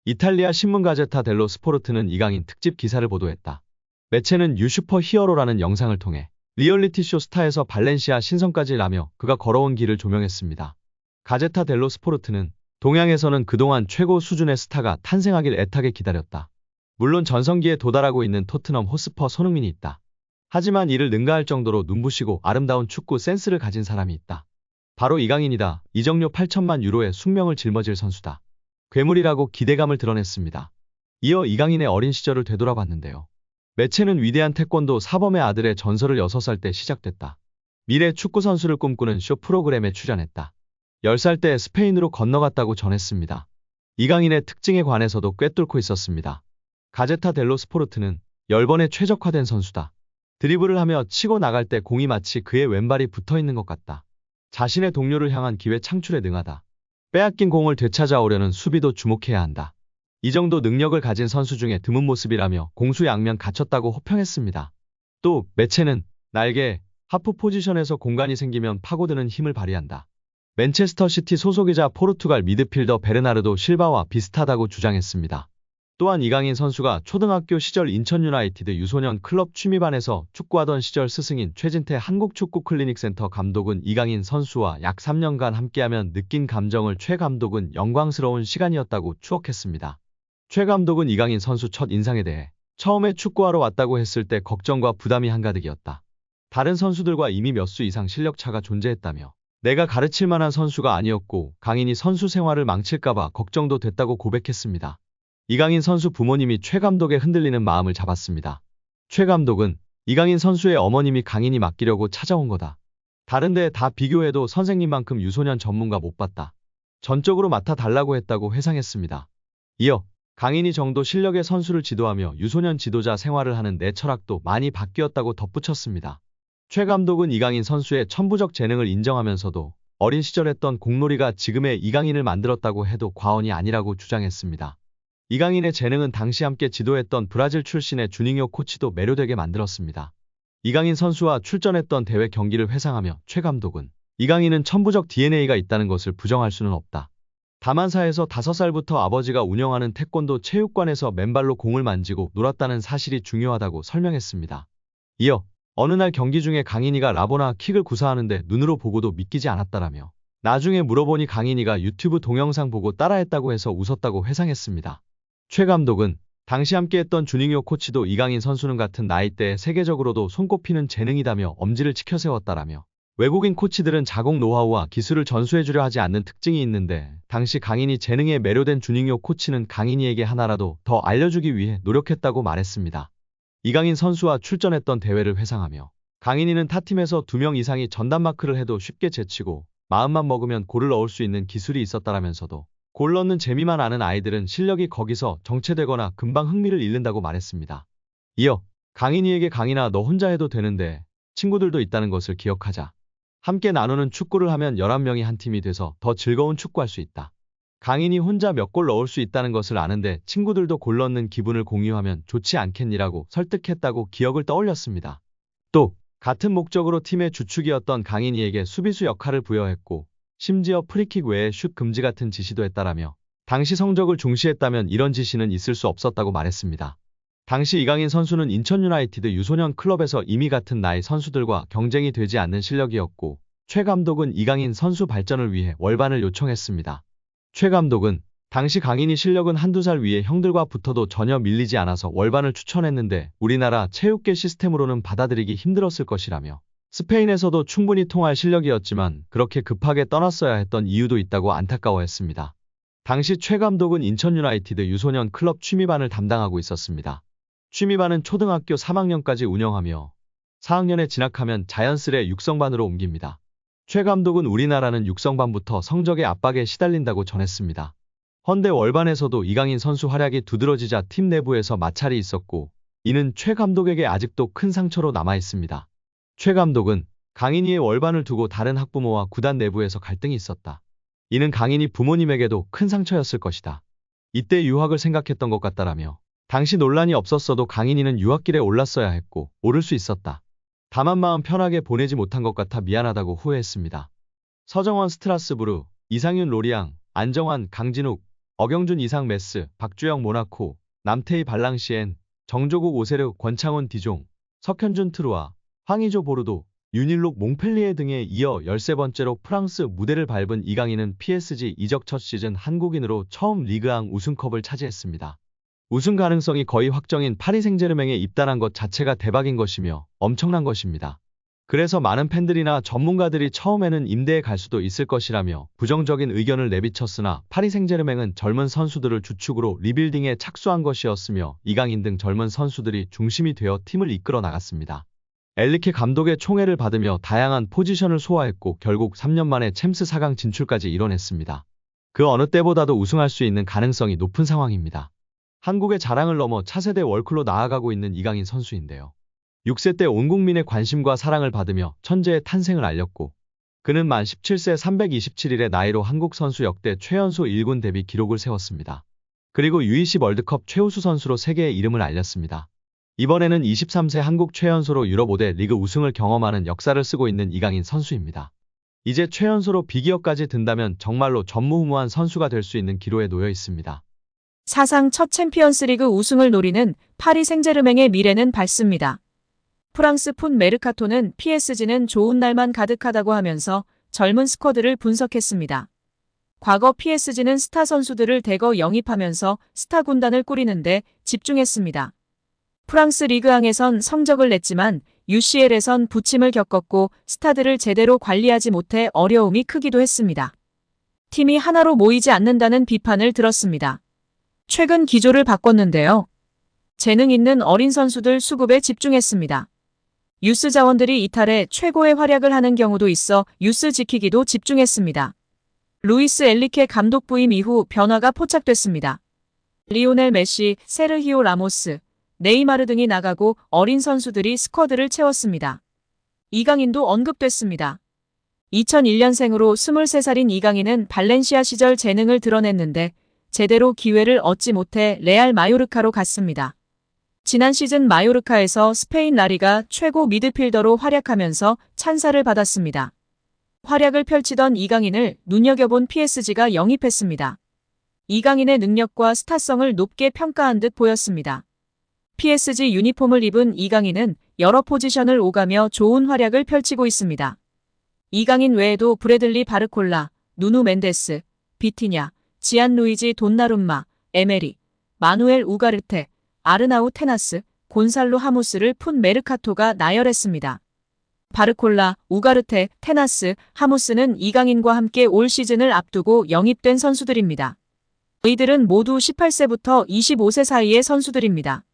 이탈리아 신문 가제타 델로 스포르트는 이강인 특집 기사를 보도했다. 매체는 뉴 슈퍼 히어로라는 영상을 통해 리얼리티쇼 스타에서 발렌시아 신성까지 라며 그가 걸어온 길을 조명했습니다. 가제타 델로 스포르트는 동양에서는 그동안 최고 수준의 스타가 탄생하길 애타게 기다렸다. 물론 전성기에 도달하고 있는 토트넘 호스퍼 손흥민이 있다. 하지만 이를 능가할 정도로 눈부시고 아름다운 축구 센스를 가진 사람이 있다. 바로 이강인이다. 이적료 8천만 유로의 숙명을 짊어질 선수다. 괴물이라고 기대감을 드러냈습니다. 이어 이강인의 어린 시절을 되돌아봤는데요. 매체는 위대한 태권도 사범의 아들의 전설을 6살 때 시작됐다. 미래 축구 선수를 꿈꾸는 쇼 프로그램에 출연했다. 10살 때 스페인으로 건너갔다고 전했습니다. 이강인의 특징에 관해서도 꿰뚫고 있었습니다. 가제타 델로 스포르트는 10번의 최적화된 선수다. 드리블을 하며 치고 나갈 때 공이 마치 그의 왼발이 붙어있는 것 같다. 자신의 동료를 향한 기회 창출에 능하다. 빼앗긴 공을 되찾아오려는 수비도 주목해야 한다. 이 정도 능력을 가진 선수 중에 드문 모습이라며 공수양면 갖췄다고 호평했습니다. 또 매체는 날개, 하프 포지션에서 공간이 생기면 파고드는 힘을 발휘한다. 맨체스터 시티 소속이자 포르투갈 미드필더 베르나르도 실바와 비슷하다고 주장했습니다. 또한 이강인 선수가 초등학교 시절 인천 유나이티드 유소년 클럽 취미반에서 축구하던 시절 스승인 최진태 한국축구클리닉센터 감독은 이강인 선수와 약 3년간 함께하면 느낀 감정을 최 감독은 영광스러운 시간이었다고 추억했습니다. 최 감독은 이강인 선수 첫 인상에 대해 처음에 축구하러 왔다고 했을 때 걱정과 부담이 한가득이었다. 다른 선수들과 이미 몇 수 이상 실력차가 존재했다며 내가 가르칠 만한 선수가 아니었고 강인이 선수 생활을 망칠까봐 걱정도 됐다고 고백했습니다. 이강인 선수 부모님이 최 감독의 흔들리는 마음을 잡았습니다. 최 감독은 이강인 선수의 어머님이 강인이 맡기려고 찾아온 거다. 다른 데 다 비교해도 선생님만큼 유소년 전문가 못 봤다. 전적으로 맡아달라고 했다고 회상했습니다. 이어 강인이 정도 실력의 선수를 지도하며 유소년 지도자 생활을 하는 내 철학도 많이 바뀌었다고 덧붙였습니다. 최 감독은 이강인 선수의 천부적 재능을 인정하면서도 어린 시절 했던 공놀이가 지금의 이강인을 만들었다고 해도 과언이 아니라고 주장했습니다. 이강인의 재능은 당시 함께 지도했던 브라질 출신의 주닝요 코치도 매료되게 만들었습니다. 이강인 선수와 출전했던 대회 경기를 회상하며 최 감독은 이강인은 천부적 DNA가 있다는 것을 부정할 수는 없다. 다만사에서 5살부터 아버지가 운영하는 태권도 체육관에서 맨발로 공을 만지고 놀았다는 사실이 중요하다고 설명했습니다. 이어 어느 날 경기 중에 강인이가 라보나 킥을 구사하는데 눈으로 보고도 믿기지 않았다라며 나중에 물어보니 강인이가 유튜브 동영상 보고 따라했다고 해서 웃었다고 회상했습니다. 최 감독은 당시 함께했던 주닝요 코치도 이강인 선수는 같은 나이대에 세계적으로도 손꼽히는 재능이다며 엄지를 치켜세웠다라며 외국인 코치들은 자국 노하우와 기술을 전수해주려 하지 않는 특징이 있는데 당시 강인이 재능에 매료된 주닝요 코치는 강인이에게 하나라도 더 알려주기 위해 노력했다고 말했습니다. 이강인 선수와 출전했던 대회를 회상하며 강인이는 타팀에서 2명 이상이 전담마크를 해도 쉽게 제치고 마음만 먹으면 골을 넣을 수 있는 기술이 있었다라면서도 골 넣는 재미만 아는 아이들은 실력이 거기서 정체되거나 금방 흥미를 잃는다고 말했습니다. 이어 강인이에게 강인아 너 혼자 해도 되는데 친구들도 있다는 것을 기억하자. 함께 나누는 축구를 하면 11명이 한 팀이 돼서 더 즐거운 축구할 수 있다. 강인이 혼자 몇 골 넣을 수 있다는 것을 아는데 친구들도 골 넣는 기분을 공유하면 좋지 않겠니라고 설득했다고 기억을 떠올렸습니다. 또 같은 목적으로 팀의 주축이었던 강인이에게 수비수 역할을 부여했고 심지어 프리킥 외에 슛 금지 같은 지시도 했다라며 당시 성적을 중시했다면 이런 지시는 있을 수 없었다고 말했습니다. 당시 이강인 선수는 인천 유나이티드 유소년 클럽에서 이미 같은 나이 선수들과 경쟁이 되지 않는 실력이었고 최 감독은 이강인 선수 발전을 위해 월반을 요청했습니다. 최 감독은 당시 강인이 실력은 한두 살 위에 형들과 붙어도 전혀 밀리지 않아서 월반을 추천했는데 우리나라 체육계 시스템으로는 받아들이기 힘들었을 것이라며 스페인에서도 충분히 통할 실력이었지만 그렇게 급하게 떠났어야 했던 이유도 있다고 안타까워했습니다. 당시 최 감독은 인천 유나이티드 유소년 클럽 취미반을 담당하고 있었습니다. 취미반은 초등학교 3학년까지 운영하며 4학년에 진학하면 자연스레 육성반으로 옮깁니다. 최 감독은 우리나라는 육성반부터 성적의 압박에 시달린다고 전했습니다. 헌데 월반에서도 이강인 선수 활약이 두드러지자 팀 내부에서 마찰이 있었고 이는 최 감독에게 아직도 큰 상처로 남아있습니다. 최 감독은 강인이의 월반을 두고 다른 학부모와 구단 내부에서 갈등이 있었다. 이는 강인이 부모님에게도 큰 상처였을 것이다. 이때 유학을 생각했던 것 같다라며 당시 논란이 없었어도 강인이는 유학길에 올랐어야 했고 오를 수 있었다. 다만 마음 편하게 보내지 못한 것 같아 미안하다고 후회했습니다. 서정원 스트라스부르, 이상윤 로리앙, 안정환, 강진욱, 어경준 이상 메스, 박주영 모나코, 남태희 발랑시엔, 정조국 오세르, 권창훈 디종, 석현준 트루아, 황의조 보르도, 윤일록 몽펠리에 등에 이어 13번째로 프랑스 무대를 밟은 이강인은 PSG 이적 첫 시즌 한국인으로 처음 리그앙 우승컵을 차지했습니다. 우승 가능성이 거의 확정인 파리 생제르맹에 입단한 것 자체가 대박인 것이며 엄청난 것입니다. 그래서 많은 팬들이나 전문가들이 처음에는 임대에 갈 수도 있을 것이라며 부정적인 의견을 내비쳤으나 파리 생제르맹은 젊은 선수들을 주축으로 리빌딩에 착수한 것이었으며 이강인 등 젊은 선수들이 중심이 되어 팀을 이끌어 나갔습니다. 엘리케 감독의 총애를 받으며 다양한 포지션을 소화했고 결국 3년 만에 챔스 4강 진출까지 이뤄냈습니다. 그 어느 때보다도 우승할 수 있는 가능성이 높은 상황입니다. 한국의 자랑을 넘어 차세대 월클로 나아가고 있는 이강인 선수인데요. 6세 때 온 국민의 관심과 사랑을 받으며 천재의 탄생을 알렸고 그는 만 17세 327일의 나이로 한국 선수 역대 최연소 1군 데뷔 기록을 세웠습니다. 그리고 U20 월드컵 최우수 선수로 세계의 이름을 알렸습니다. 이번에는 23세 한국 최연소로 유럽 5대 리그 우승을 경험하는 역사를 쓰고 있는 이강인 선수입니다. 이제 최연소로 비기업까지 든다면 정말로 전무후무한 선수가 될 수 있는 기로에 놓여 있습니다. 사상 첫 챔피언스리그 우승을 노리는 파리 생제르맹의 미래는 밝습니다. 프랑스 풋 메르카토는 PSG는 좋은 날만 가득하다고 하면서 젊은 스쿼드를 분석했습니다. 과거 PSG는 스타 선수들을 대거 영입하면서 스타 군단을 꾸리는데 집중했습니다. 프랑스 리그앙에선 성적을 냈지만 UCL에선 부침을 겪었고 스타들을 제대로 관리하지 못해 어려움이 크기도 했습니다. 팀이 하나로 모이지 않는다는 비판을 들었습니다. 최근 기조를 바꿨는데요. 재능 있는 어린 선수들 수급에 집중했습니다. 유스 자원들이 이탈해 최고의 활약을 하는 경우도 있어 유스 지키기도 집중했습니다. 루이스 엘리케 감독 부임 이후 변화가 포착됐습니다. 리오넬 메시, 세르히오 라모스, 네이마르 등이 나가고 어린 선수들이 스쿼드를 채웠습니다. 이강인도 언급됐습니다. 2001년생으로 23살인 이강인은 발렌시아 시절 재능을 드러냈는데 제대로 기회를 얻지 못해 레알 마요르카로 갔습니다. 지난 시즌 마요르카에서 스페인 라리가 최고 미드필더로 활약하면서 찬사를 받았습니다. 활약을 펼치던 이강인을 눈여겨본 PSG가 영입했습니다. 이강인의 능력과 스타성을 높게 평가한 듯 보였습니다. PSG 유니폼을 입은 이강인은 여러 포지션을 오가며 좋은 활약을 펼치고 있습니다. 이강인 외에도 브래들리 바르콜라, 누누 멘데스, 비티냐, 지안루이지 돈나룸마, 에메리, 마누엘 우가르테, 아르나우 테나스, 곤살로 하무스를 풋 메르카토가 나열했습니다. 바르콜라, 우가르테, 테나스, 하무스는 이강인과 함께 올 시즌을 앞두고 영입된 선수들입니다. 이들은 모두 18세부터 25세 사이의 선수들입니다.